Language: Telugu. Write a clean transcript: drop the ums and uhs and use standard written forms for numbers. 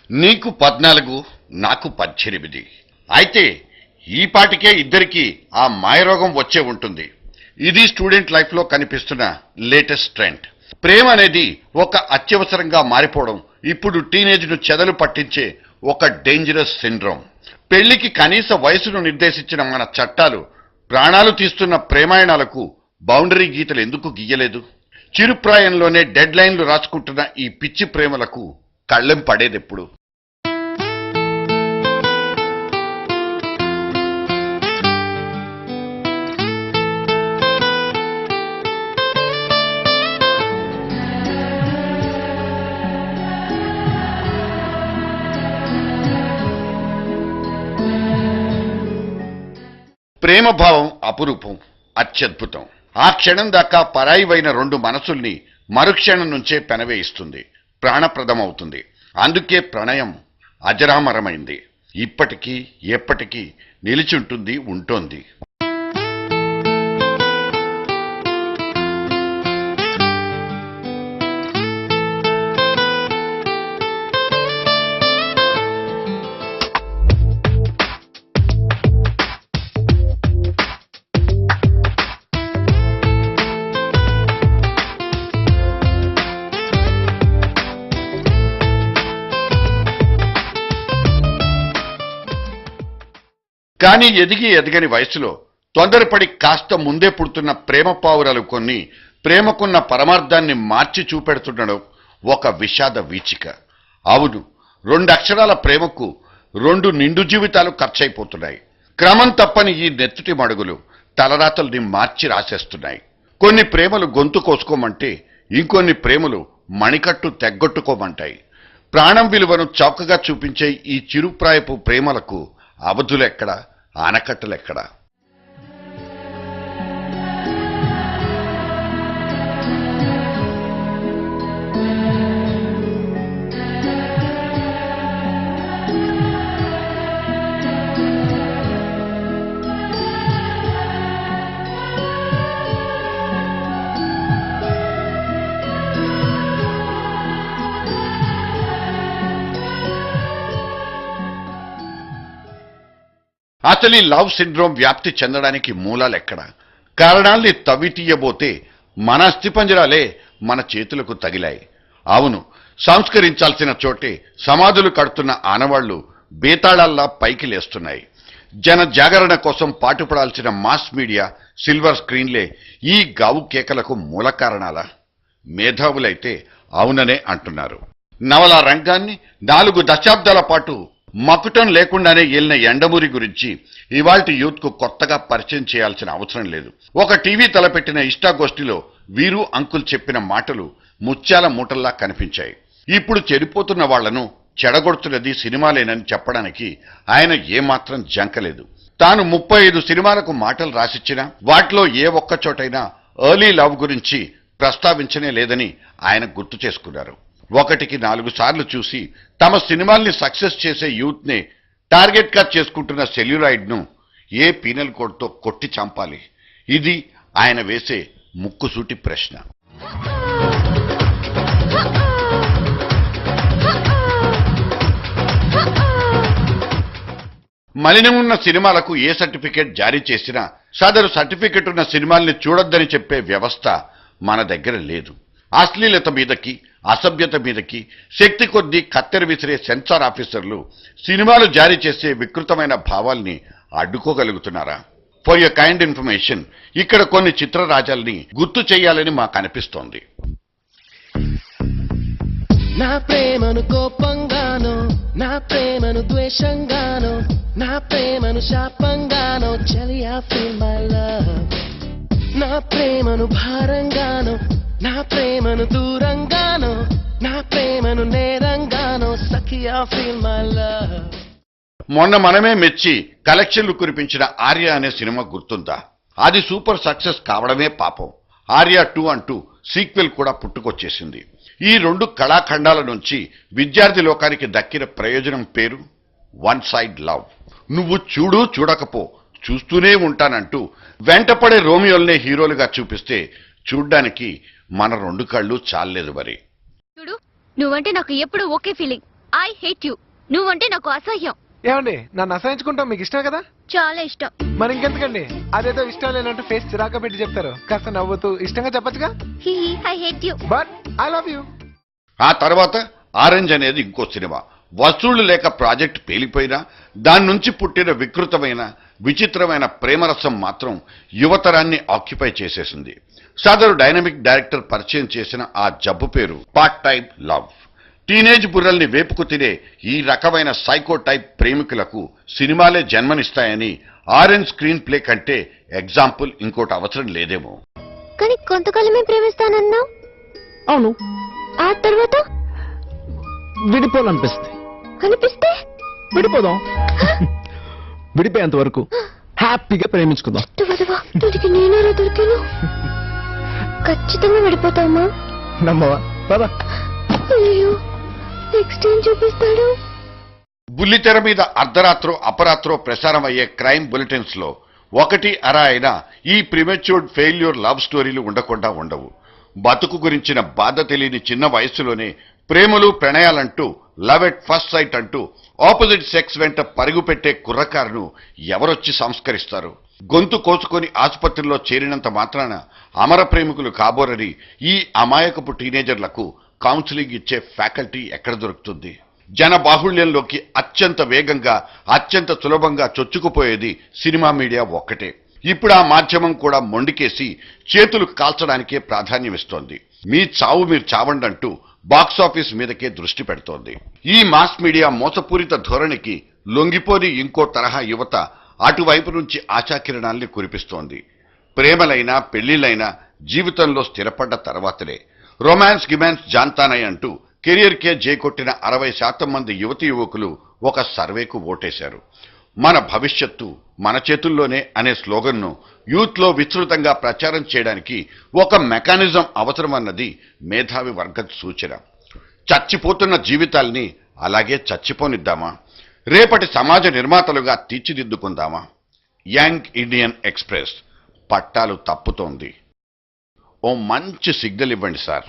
నీకు 14, నాకు 18. అయితే ఈ పాటికే ఇద్దరికి ఆ మాయరోగం వచ్చే ఉంటుంది. ఇది స్టూడెంట్ లైఫ్ లో కనిపిస్తున్న లేటెస్ట్ ట్రెండ్. ప్రేమ అనేది ఒక అత్యవసరంగా మారిపోవడం ఇప్పుడు టీనేజ్ ను చెదలు పట్టించే ఒక డేంజరస్ సిండ్రోమ్. పెళ్లికి కనీస వయసును నిర్దేశించిన మన చట్టాలు ప్రాణాలు తీస్తున్న ప్రేమాయణాలకు బౌండరీ గీతలు ఎందుకు గీయలేదు? చిరుప్రాయంలోనే డెడ్ లైన్లు రాసుకుంటున్న ఈ పిచ్చి ప్రేమలకు కళ్ళెం పడేదెప్పుడు? ప్రేమ భావం అపురూపం, అత్యద్భుతం. ఆ క్షణం దాకా పరాయివైన రెండు మనసుల్ని మరుక్షణం నుంచే పెనవేయిస్తుంది, ప్రాణప్రదమవుతుంది. అందుకే ప్రణయం అజరామరమైంది. ఇప్పటికీ ఎప్పటికీ నిలిచుంటుంది, ఉంటోంది. కానీ ఎదిగని వయసులో తొందరపడి కాస్త ముందే పుడుతున్న ప్రేమ పావురాలు కొన్ని ప్రేమకున్న పరమార్థాన్ని మార్చి చూపెడుతుండడం ఒక విషాద వీచిక. అవును, 2 అక్షరాల ప్రేమకు 2 నిండు జీవితాలు ఖర్చయిపోతున్నాయి. క్రమం తప్పని ఈ నెత్తుటి మడుగులు తలరాతల్ని మార్చి రాసేస్తున్నాయి. కొన్ని ప్రేమలు గొంతు కోసుకోమంటే ఇంకొన్ని ప్రేమలు మణికట్టు తెగ్గొట్టుకోమంటాయి. ప్రాణం విలువను చౌకగా చూపించే ఈ చిరుప్రాయపు ప్రేమలకు అవధులెక్కడా, ఆనకట్టలెక్కడా? అసలు ఈ లవ్ సిండ్రోమ్ వ్యాప్తి చెందడానికి మూలాలెక్కడ? కారణాల్ని తవ్వి తీయబోతే మన అస్థిపంజరాలే మన చేతులకు తగిలాయి. అవును, సంస్కరించాల్సిన చోటే సమాధులు కడుతున్న ఆనవాళ్లు బేతాళాల్లా పైకి లేస్తున్నాయి. జన జాగరణ కోసం పాటుపడాల్సిన మాస్ మీడియా సిల్వర్ స్క్రీన్లే ఈ గావు కేకలకు మూల కారణాలా? మేధావులైతే అవుననే అంటున్నారు. నవల రంగాన్ని 4 దశాబ్దాల పాటు మకుటం లేకుండానే ఏలిన ఎండమూరి గురించి ఇవాల్టి యూత్ కు కొత్తగా పరిచయం చేయాల్సిన అవసరం లేదు. ఒక టీవీ తలపెట్టిన ఇష్టాగోష్ఠిలో వీరు అంకుల్ చెప్పిన మాటలు ముత్యాల మూటల్లా కనిపించాయి. ఇప్పుడు చెడిపోతున్న వాళ్లను చెడగొడుతున్నది సినిమాలేనని చెప్పడానికి ఆయన ఏమాత్రం జంకలేదు. తాను 35 సినిమాలకు మాటలు రాసిచ్చినా వాటిలో ఏ ఒక్క చోటైనా ఎర్లీ లవ్ గురించి ప్రస్తావించనే లేదని ఆయన గుర్తు చేసుకున్నారు. 1కి 4 సార్లు చూసి తమ సినిమాల్ని సక్సెస్ చేసే యూత్ ని టార్గెట్ గా చేసుకుంటున్న సెల్యులాయిడ్ ను ఏ పీనల్ కోడ్ తో కొట్టి చంపాలి? ఇది ఆయన వేసే ముక్కుసూటి ప్రశ్న. మలినం ఉన్న సినిమాలకు ఏ సర్టిఫికేట్ జారీ చేసినా సదరు సర్టిఫికెట్ ఉన్న సినిమాల్ని చూడొద్దని చెప్పే వ్యవస్థ మన దగ్గర లేదు. అశ్లీలత మీదకి, అసభ్యత మీదకి శక్తి కొద్దీ కత్తెర విసిరే సెన్సార్ ఆఫీసర్లు సినిమాలు జారీ చేసే వికృతమైన భావాల్ని అడ్డుకోగలుగుతున్నారా? ఫర్ యువర్ కైండ్ ఇన్ఫర్మేషన్, ఇక్కడ కొన్ని చిత్రరాజాల్ని గుర్తు చేయాలని మాకు అనిపిస్తోంది. నా ప్రేమను కోపంగానో, నా ప్రేమను ద్వేషంగానో, నా ప్రేమను శాపంగానో, చలియా ఫీల్ మై లవ్. నా ప్రేమను భారంగానో, నా ప్రేమను దూరంగానో, నా ప్రేమను నేరంగానో, సఖియా ఫీల్ మై లవ్. మొన్న మనమే మెచ్చి కలెక్షన్లు కురిపించిన ఆర్య అనే సినిమా గుర్తుందా? అది సూపర్ సక్సెస్ కావడమే పాపం. ఆర్య 2 అంటూ సీక్వెల్ కూడా పుట్టుకొచ్చేసింది. ఈ 2 కళాఖండాల నుంచి విద్యార్థి లోకానికి దక్కిన ప్రయోజనం పేరు వన్ సైడ్ లవ్. నువ్వు చూడు చూడకపో, చూస్తూనే ఉంటానంటూ వెంటపడే రోమియోల్నే హీరోలుగా చూపిస్తే చూడ్డానికి మన 2 కళ్ళు చాలలేదు. మరి చూడు, నువ్వంటే నాకు ఎప్పుడు ఒకే ఫీలింగ్. I hate you. నువ్వంటే నాకు అసహ్యం. ఏమండి నన్ను అసహించుకుంటాం మీకు ఇష్టం కదా? చాలా ఇష్టం. మరి ఇంకెందుకండి అదేదో ఇష్టం లేనట్టు ఫేస్ చిరాక పెట్టి చెప్తారు? కాస్త నవ్వుతూ ఇష్టంగా చెప్పొచ్చుగా. Hi I hate you. But I love you. ఆ తర్వాత ఆరెంజ్ అనేది ఇంకో సినిమా. వసూళ్లు లేక ప్రాజెక్ట్ పేలిపోయినా దాని నుంచి పుట్టిన వికృతమైన విచిత్రమైన ప్రేమరసం మాత్రం యువతరాన్ని ఆక్యుపై చేసేసింది. సదరు డైనమిక్ డైరెక్టర్ పరిచయం చేసిన ఆ జబ్బు పేరు పార్ట్ టైప్ లవ్. టీనేజ్ బుర్రల్ని వేపుకు తినే ఈ రకమైన సైకో టైప్ ప్రేమికులకు సినిమాలే జన్మనిస్తాయని ఆరెంజ్ స్క్రీన్ ప్లే కంటే ఎగ్జాంపుల్ ఇంకోటి అవసరం లేదేమో. కానీ కొంతకాలమే ప్రేమిస్తానన్నావు. అవును, ఆ తర్వాత విడిపోవాలనిపిస్తుంది. అనిపిస్తే విడిపోదాం. విడిపోయేంత వరకు హ్యాపీగా ప్రేమించుకుందాం. తోటికి నేనేరా దొరికాను. ఖచ్చితంగా విడిపోతామా? నమ్మవా? పద. అయ్యో, నెక్స్ట్ ఏం చూపిస్తాడు? బుల్లితెర మీద అర్ధరాత్రో అపరాత్రో ప్రసారం అయ్యే క్రైమ్ బులెటిన్స్ లో ఒకటి అర అయినా ఈ ప్రిమెచ్యూర్డ్ ఫెయిల్యూర్ లవ్ స్టోరీలు ఉండకుండా ఉండవు. బతుకు గురించిన బాధ తెలియని చిన్న వయస్సులోనే ప్రేమలు ప్రణయాలంటూ లవ్ ఎట్ ఫస్ట్ సైట్ అంటూ ఆపోజిట్ సెక్స్ వెంట పరుగు పెట్టే కుర్రకారును ఎవరొచ్చి సంస్కరిస్తారు? గొంతు కోసుకొని ఆసుపత్రిలో చేరినంత మాత్రాన అమర ప్రేమికులు కాబోరని ఈ అమాయకపు టీనేజర్లకు కౌన్సిలింగ్ ఇచ్చే ఫ్యాకల్టీ ఎక్కడ దొరుకుతుంది? జన బాహుళ్యంలోకి అత్యంత వేగంగా అత్యంత సులభంగా చొచ్చుకుపోయేది సినిమా మీడియా ఒక్కటే. ఇప్పుడు ఆ మాధ్యమం కూడా మొండికేసి చేతులు కాల్చడానికే ప్రాధాన్యమిస్తోంది. మీ చావు మీరు చావండంటూ బాక్సాఫీస్ మీదకే దృష్టి పెడుతోంది. ఈ మాస్ మీడియా మోసపూరిత ధోరణికి లొంగిపోని ఇంకో తరహా యువత అటువైపు నుంచి ఆశాకిరణాల్ని కురిపిస్తోంది. ప్రేమలైనా పెళ్లిళ్లైనా జీవితంలో స్థిరపడ్డ తర్వాతలే. రొమాన్స్ గిమాన్స్ జాంతానయ్ అంటూ కెరియర్కే జేకొట్టిన 60% మంది యువతీ యువకులు ఒక సర్వేకు ఓటేశారు. మన భవిష్యత్తు మన చేతుల్లోనే అనే స్లోగన్ను యూత్లో విస్తృతంగా ప్రచారం చేయడానికి ఒక మెకానిజం అవసరమన్నది మేధావి వర్గ సూచన. చచ్చిపోతున్న జీవితాల్ని అలాగే చచ్చిపోనిద్దామా? రేపటి సమాజ నిర్మాతలుగా తీర్చిదిద్దుకుందామా? యంగ్ ఇండియన్ ఎక్స్ప్రెస్ పట్టాలు తప్పుతోంది. ఓ మంచి సిగ్నల్ ఇవ్వండి సార్.